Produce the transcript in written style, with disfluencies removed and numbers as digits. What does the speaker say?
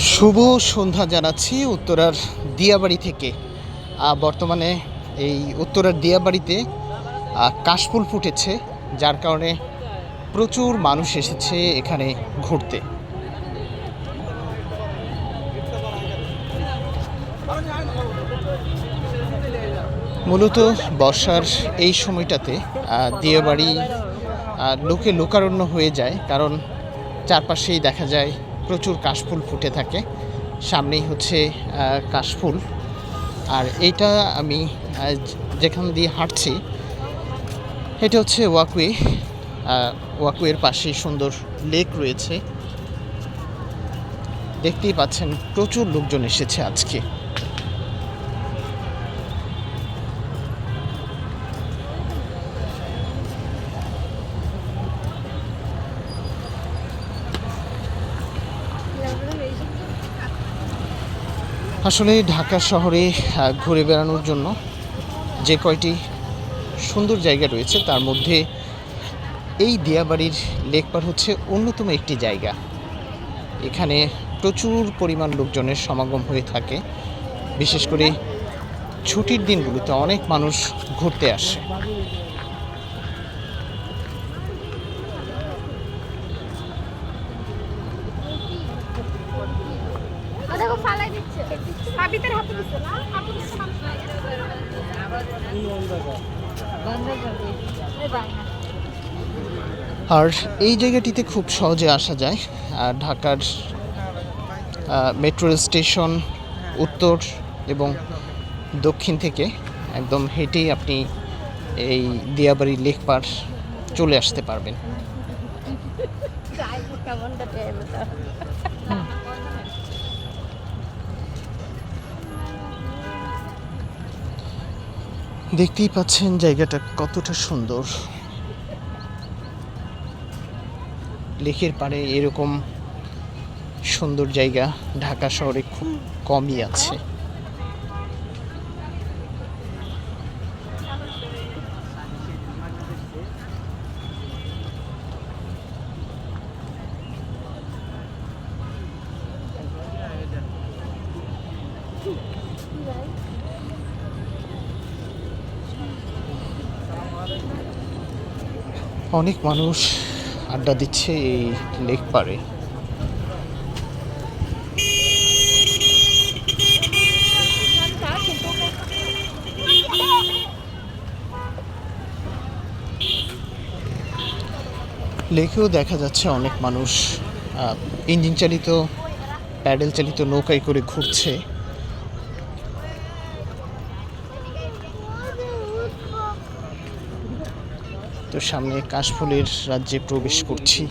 শুভ সন্ধ্যা জানাচ্ছি উত্তরার দিয়াবাড়ি থেকে। বর্তমানে এই উত্তরার দিয়াবাড়িতে কাশফুল ফুটেছে, যার কারণে প্রচুর মানুষ এসেছে এখানে ঘুরতে। মূলত বর্ষার এই সময়টাতে দিয়াবাড়ি লোকে লোকারণ্য হয়ে যায়, কারণ চারপাশেই দেখা যায় প্রচুর কাশফুল ফুটে থাকে। সামনেই হচ্ছে কাশফুল। আর এইটা আমি যেখান দিয়ে হাঁটছি এটা হচ্ছে ওয়াকওয়ে। ওয়াকওয়ের পাশে সুন্দর লেক রয়েছে, দেখতেই পাচ্ছেন প্রচুর লোকজন এসেছে আজকে। আসলে ঢাকা শহরে ঘুরে বেড়ানোর জন্য যে কয়টি সুন্দর জায়গা রয়েছে তার মধ্যে এই দিয়াবাড়ির লেক পার হচ্ছে অন্যতম একটি জায়গা। এখানে প্রচুর পরিমাণ লোকজনের সমাগম হয়ে থাকে, বিশেষ করে ছুটির দিনগুলোতে অনেক মানুষ ঘুরতে আসে। আর এই জায়গাটিতে খুব সহজে আসা যায়। ঢাকার মেট্রো স্টেশন উত্তর এবং দক্ষিণ থেকে একদম হেঁটেই আপনি এই দিয়াবাড়ি লেক পার চলে আসতে পারবেন। দেখতেই পাচ্ছেন জায়গাটা কতটা সুন্দর। লেকের পাড়ে এরকম সুন্দর জায়গা ঢাকা শহরে খুব কমই আছে। অনেক মানুষ আড্ডা দিচ্ছে এই লেক পাড়ে। লেকেও দেখা যাচ্ছে অনেক মানুষ ইঞ্জিন চালিত প্যাডেল চালিত নৌকায় করে ঘুরছে। তো সামনে কাশফুলের রাজ্যে প্রবেশ করছি।